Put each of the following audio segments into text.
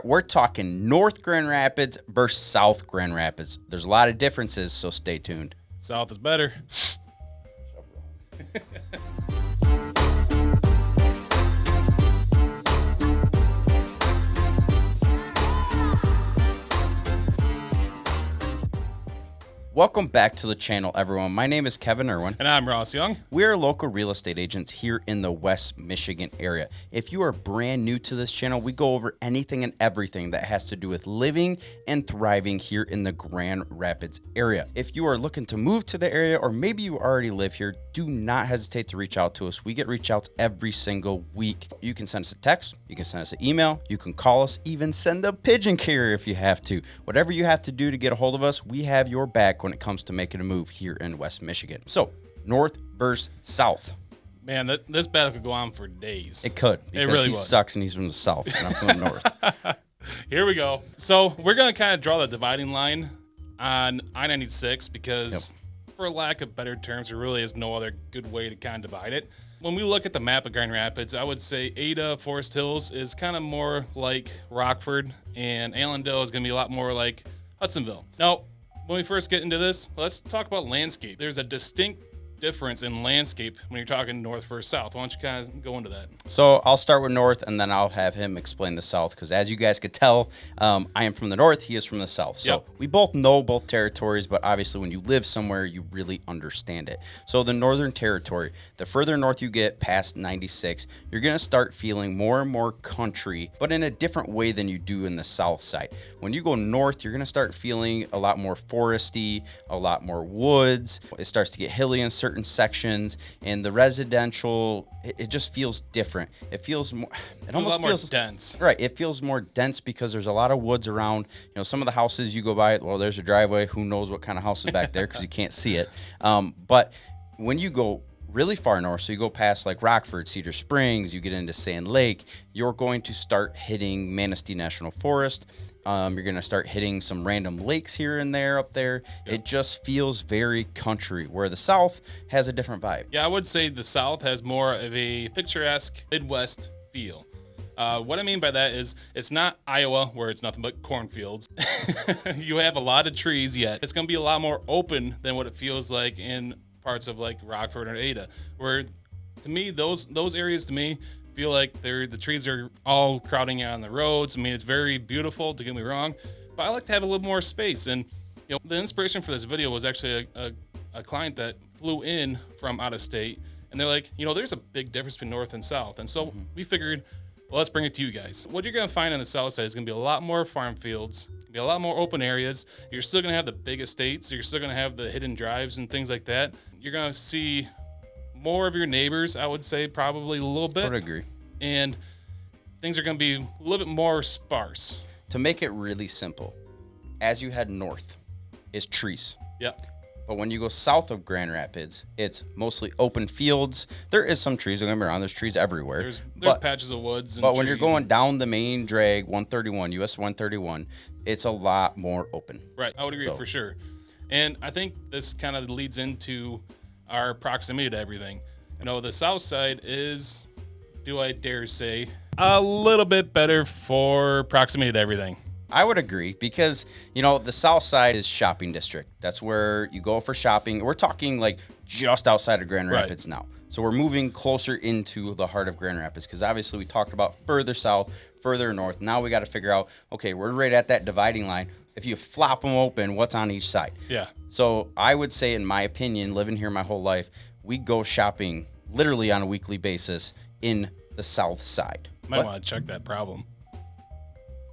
We're talking North Grand Rapids versus South Grand Rapids. There's a lot of differences, so stay tuned. South is better. Welcome back to the channel, everyone. My name is Kevin Irwin. And I'm Ross Young. We are local real estate agents here in the West Michigan area. If you are brand new to this channel, we go over anything and everything that has to do with living and thriving here in the Grand Rapids area. If you are looking to move to the area, or maybe you already live here, do not hesitate to reach out to us. We get reach outs every single week. You can send us a text, you can send us an email, you can call us, even send a pigeon carrier if you have to. Whatever you have to do to get a hold of us, we have your back when it comes to making a move here in West Michigan. So, North versus South. Man, this battle could go on for days. It could, because really he would. sucks and he's from the South, and I'm from the North. Here we go. So we're going to kind of draw the dividing line on I-96 because, for lack of better terms, there really is no other good way to kind of divide it. When we look at the map of Grand Rapids, I would say Ada, Forest Hills is kind of more like Rockford, and Allendale is going to be a lot more like Hudsonville. Now, when we first get into this, let's talk about landscape. There's a distinct difference in landscape when you're talking north versus south. Why don't you kind of go into that? So I'll start with North, and then I'll have him explain the South, because as you guys could tell, I am from the North, he is from the South. So we both know both territories, but obviously when you live somewhere, you really understand it. So the Northern Territory, the further north you get past 96, you're going to start feeling more and more country, but in a different way than you do in the South side. When you go north, you're going to start feeling a lot more foresty, a lot more woods. It starts to get hilly in certain sections, and the residential, it just feels different. It feels more, it almost feels more dense. Right, it feels more dense because there's a lot of woods around. You know, some of the houses you go by, well, there's a driveway. Who knows what kind of house is back there because you can't see it. But when you go really far north, so you go past like Rockford, Cedar Springs, you get into Sand Lake, you're going to start hitting Manistee National Forest. You're going to start hitting some random lakes here and there up there. It just feels very country, where the South has a different vibe. Yeah, I would say the South has more of a picturesque Midwest feel. What I mean by that is it's not Iowa, where it's nothing but cornfields. You have a lot of trees yet. It's going to be a lot more open than what it feels like in parts of like Rockford or Ada, where to me, those areas to me feel like the trees are all crowding out on the roads. I mean, it's very beautiful, to get me wrong, but I like to have a little more space. And you know, the inspiration for this video was actually a client that flew in from out of state, and they're like, you know, there's a big difference between north and south. And so we figured, well, let's bring it to you guys. What you're going to find on the south side is going to be a lot more farm fields, be a lot more open areas. You're still going to have the big estates. You're still going to have the hidden drives and things like that. You're going to see more of your neighbors, I would say, probably a little bit. I would agree. And things are going to be a little bit more sparse. To make it really simple, as you head north, is trees. Yep. But when you go south of Grand Rapids, it's mostly open fields. There is some trees, don't get me wrong, there's trees everywhere. There's but, patches of woods. And but when you're trees going down the main drag, 131, US 131, it's a lot more open. Right, I would agree for sure. And I think this kind of leads into our proximity to everything. You know, the south side is, do I dare say, a little bit better for proximity to everything. I would agree, because, you know, the south side is shopping district. That's where you go for shopping. We're talking like just outside of Grand Rapids now. So we're moving closer into the heart of Grand Rapids, because obviously we talked about further south, further north. Now we got to figure out, okay, we're right at that dividing line. If you flop them open, what's on each side? Yeah. So I would say, in my opinion, living here my whole life, we go shopping literally on a weekly basis in the south side. Might want to check that problem.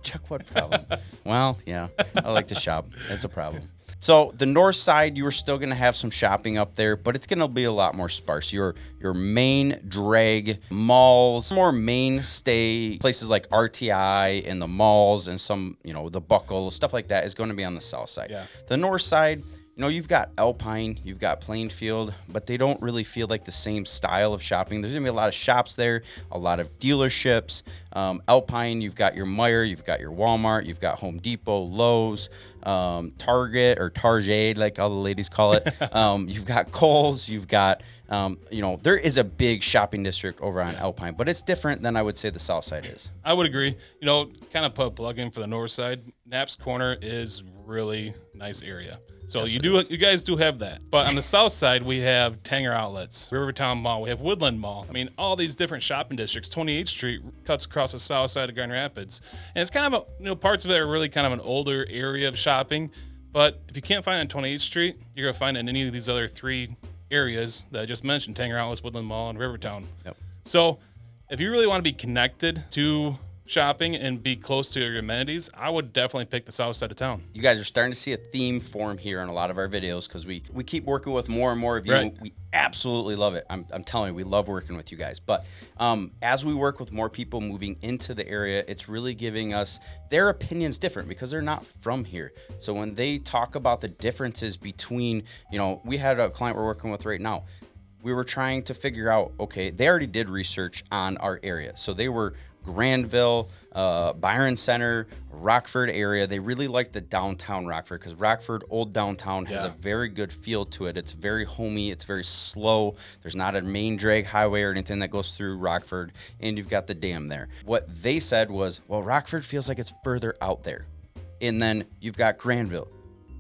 Check what problem? Well, yeah, I like to shop. That's a problem. So the north side, you are still going to have some shopping up there, but it's going to be a lot more sparse. Your main drag malls, more mainstay places like RTI and the malls and some, you know, the Buckle, stuff like that is going to be on the south side. Yeah. The north side, you know, you've got Alpine, you've got Plainfield, but they don't really feel like the same style of shopping. There's going to be a lot of shops there, a lot of dealerships. Alpine, you've got your Meijer, you've got your Walmart, you've got Home Depot, Lowe's, Target, or Target, like all the ladies call it. You've got Kohl's, you've got There is a big shopping district over on Alpine, but it's different than I would say the south side is. I would agree. Kind of put a plug in for the north side. Knapp's Corner is really nice area. So Yes, you guys do have that. But on the south side, we have Tanger Outlets, Rivertown Mall, we have Woodland Mall. I mean, all these different shopping districts. 28th Street cuts across the south side of Grand Rapids. And it's kind of parts of it are really kind of an older area of shopping. But if you can't find it on 28th Street, you're going to find it in any of these other 3 areas that I just mentioned, Tanger Outlets, Woodland Mall, and Rivertown. Yep. So if you really want to be connected to shopping and be close to your amenities, I would definitely pick the south side of town. You guys are starting to see a theme form here in a lot of our videos because we keep working with more and more of you. Right. We absolutely love it. I'm telling you, we love working with you guys. But as we work with more people moving into the area, it's really giving us their opinions different because they're not from here. So when they talk about the differences between, we had a client we're working with right now. We were trying to figure out, okay, they already did research on our area. So they were Granville, Byron Center, Rockford area. They really like the downtown Rockford because Rockford, old downtown, has a very good feel to it. It's very homey. It's very slow. There's not a main drag highway or anything that goes through Rockford, and you've got the dam there. What they said was, well, Rockford feels like it's further out there. And then you've got Granville.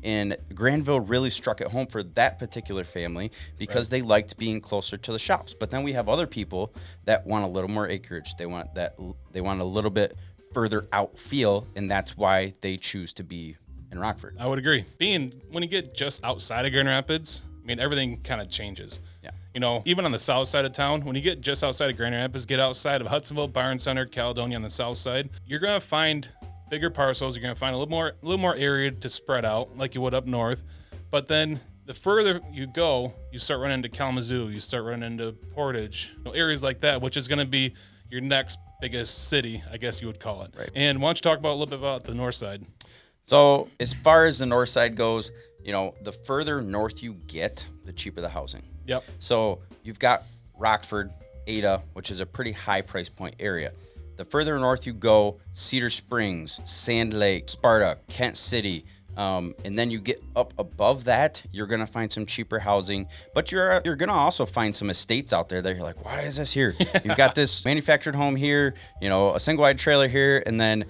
And Granville really struck it home for that particular family because they liked being closer to the shops. But then we have other people that want a little more acreage. They want a little bit further out feel, and that's why they choose to be in Rockford. I would agree. When you get just outside of Grand Rapids, I mean, everything kind of changes. Yeah. Even on the south side of town, when you get just outside of Grand Rapids, get outside of Hudsonville, Byron Center, Caledonia on the south side, you're going to find bigger parcels. You're going to find a little more area to spread out like you would up north. But then the further you go, you start running into Kalamazoo, you start running into Portage, areas like that, which is going to be your next biggest city, I guess you would call it. Right. And why don't you talk about a little bit about the north side? So as far as the north side goes, the further north you get, the cheaper the housing. Yep. So you've got Rockford, Ada, which is a pretty high price point area. The further north you go, Cedar Springs, Sand Lake, Sparta, Kent City, and then you get up above that, you're gonna find some cheaper housing, but you're gonna also find some estates out there that you're like, why is this here? You've got this manufactured home here, a single wide trailer here, and then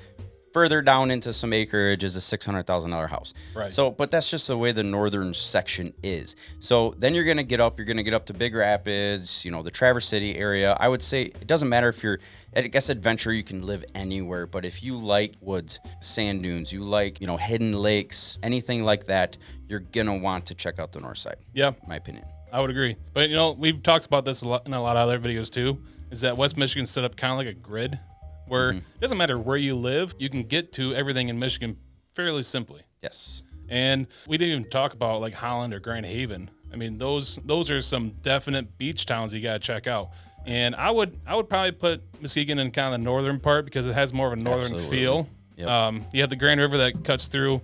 further down into some acreage is a $600,000 house. Right. So, but that's just the way the northern section is. So then you're gonna get up to Big Rapids, the Traverse City area. I would say it doesn't matter if you're, I guess adventure, you can live anywhere, but if you like woods, sand dunes, you like, hidden lakes, anything like that, you're gonna want to check out the north side. Yeah. In my opinion. I would agree. But, we've talked about this a lot in a lot of other videos too, is that West Michigan's set up kind of like a grid where it doesn't matter where you live, you can get to everything in Michigan fairly simply. Yes. And we didn't even talk about like Holland or Grand Haven. I mean, those are some definite beach towns you got to check out. And I would probably put Muskegon in kind of the northern part because it has more of a northern feel. Yep. You have the Grand River that cuts through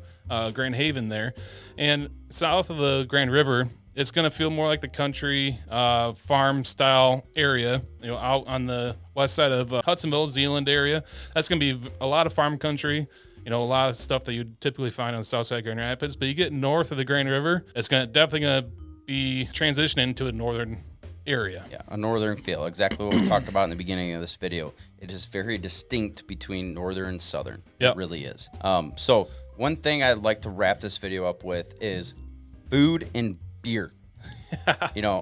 Grand Haven there. And south of the Grand River, it's going to feel more like the country farm style area, out on the west side of Hudsonville, Zeeland area. That's going to be a lot of farm country, a lot of stuff that you typically find on the south side of Grand Rapids. But you get north of the Grand River, it's definitely going to be transitioning into a northern area. Yeah, a northern feel. Exactly what we talked about in the beginning of this video. It is very distinct between northern and southern. Yep. It really is. So one thing I'd like to wrap this video up with is food and beer.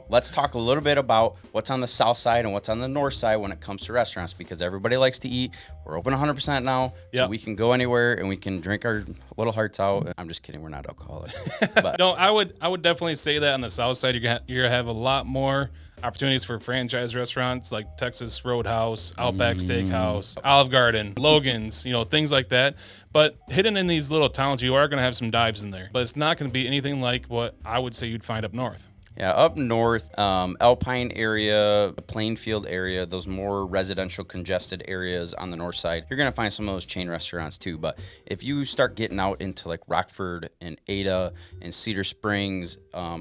Let's talk a little bit about what's on the south side and what's on the north side when it comes to restaurants, because everybody likes to eat. We're open 100% now, so we can go anywhere and we can drink our little hearts out. I'm just kidding, we're not alcoholic. But No, I would definitely say that on the south side, you're gonna have a lot more opportunities for franchise restaurants like Texas Roadhouse, Outback Steakhouse, Olive Garden, Logan's, things like that. But hidden in these little towns, you are going to have some dives in there. But it's not going to be anything like what I would say you'd find up north. yeah, up north, Alpine area, the Plainfield area, those more residential congested areas on the north side, you're going to find some of those chain restaurants too. But if you start getting out into like Rockford and Ada and Cedar Springs,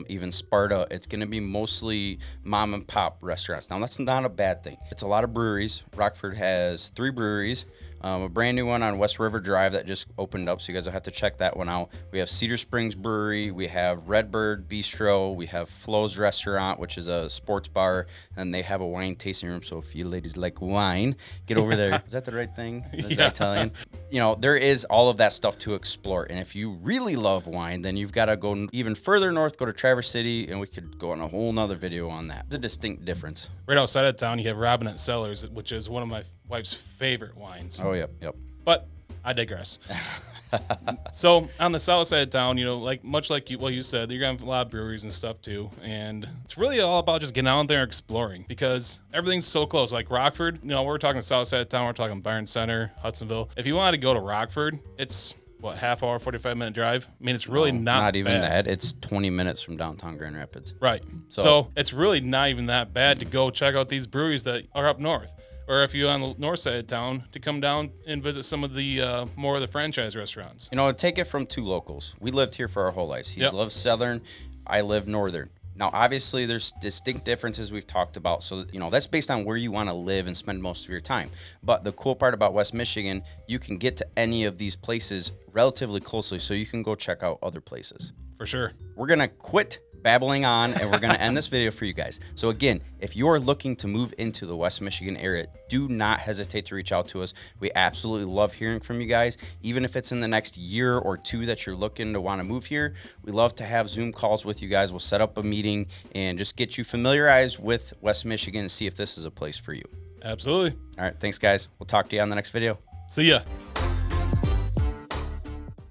even Sparta, it's going to be mostly mom and pop restaurants. Now, that's not a bad thing. It's a lot of breweries. Rockford has 3 breweries. A brand new one on West River Drive that just opened up, so you guys will have to check that one out. We have Cedar Springs Brewery, we have Redbird Bistro, we have Flo's Restaurant, which is a sports bar, and they have a wine tasting room. So if you ladies like wine, get over there. Is that the right thing? Is that Italian? You know, there is all of that stuff to explore. And if you really love wine, then you've got to go even further north, go to Traverse City, and we could go on a whole nother video on that. It's a distinct difference. Right outside of town, you have Robinette Cellars, which is one of my wife's favorite wines. Oh, yep. But I digress. So on the south side of town, you know, like much like you said, you're gonna have a lot of breweries and stuff too, and it's really all about just getting out there and exploring because everything's so close. Like Rockford, you know, we're talking south side of town, we're talking Barn Center, Hudsonville. If you wanted to go to Rockford, it's what, half hour, 45-minute drive. I mean, it's really not even bad. that. It's 20 minutes from downtown Grand Rapids. Right. So it's really not even that bad to go check out these breweries that are up north. Or if you're on the north side of town, to come down and visit some of the more of the franchise restaurants. You know, take it from two locals. We lived here for our whole lives. He lives southern, I live northern. Now, obviously, there's distinct differences we've talked about. So, you know, that's based on where you want to live and spend most of your time. But the cool part about West Michigan, you can get to any of these places relatively closely, so you can go check out other places. For sure. We're going to quit babbling on, and we're going to end this video for you guys. So again, if you're looking to move into the West Michigan area, do not hesitate to reach out to us. We absolutely love hearing from you guys. Even if it's in the next year or two that you're looking to want to move here, we love to have Zoom calls with you guys. We'll set up a meeting and just get you familiarized with West Michigan and see if this is a place for you. Absolutely. All right, thanks guys. We'll talk to you on the next video. See ya.